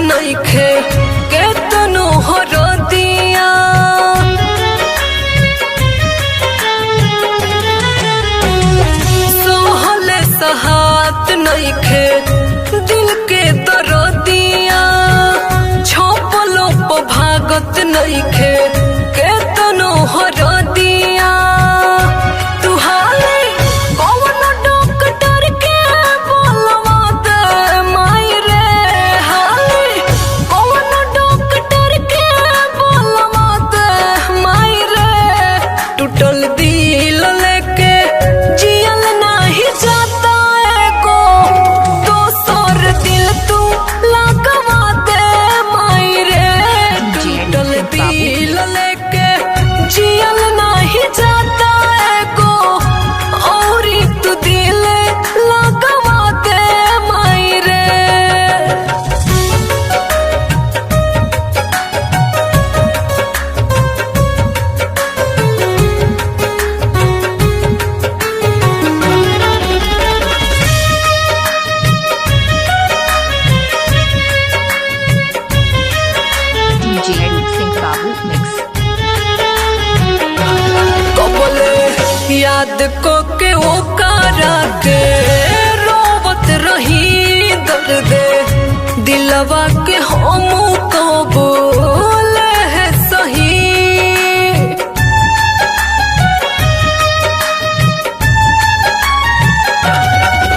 नइखे केतनो हरदिया सोहले सहात नइखे दिल के दरदिया छपलो भागत नइखे केतनो हरदिया टूटल दिल लेके जियल नाही जाता एगो दोसर दिल तू लगवा दे माई रे। टूटल दिल लेके जियल नाही जाता एगो औरी तू दिल लगवा दे माई रे। याद को के वो करा के रोवत रही दर्द दिलवा के हम को बोले है सही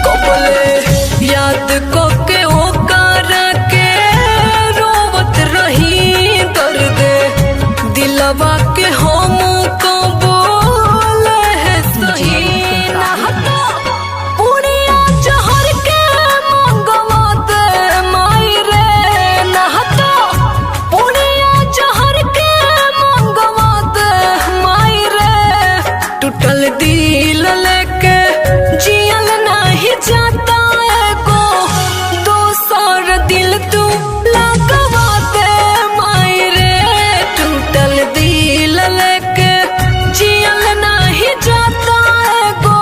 कबले याद को के वो करा के रोवत रही दर्द दिलवा के हम को टूटल दिल लेके जियल नहीं जाता एगो दोसर दिल तू लगवा दे माई रे। टूटल दिल लेके जियल नहीं जाता एगो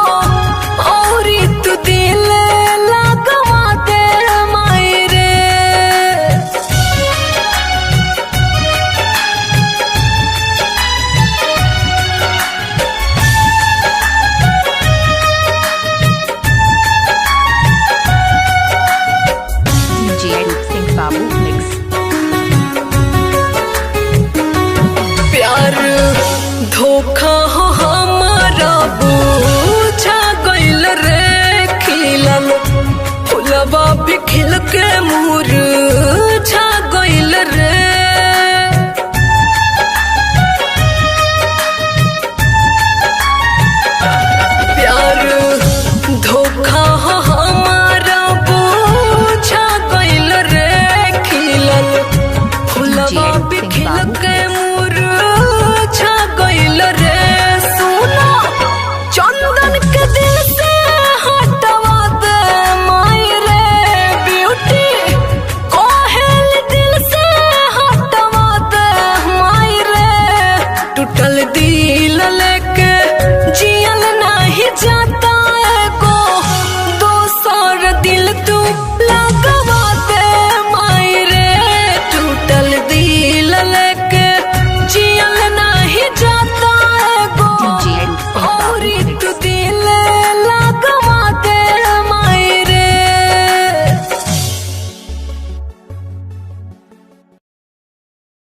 औरी तू दिल लगवा दे माई रे। प्यार धोखा हो हमारा बुझा गइल रे खिलल फुलवा भी खिल के मुर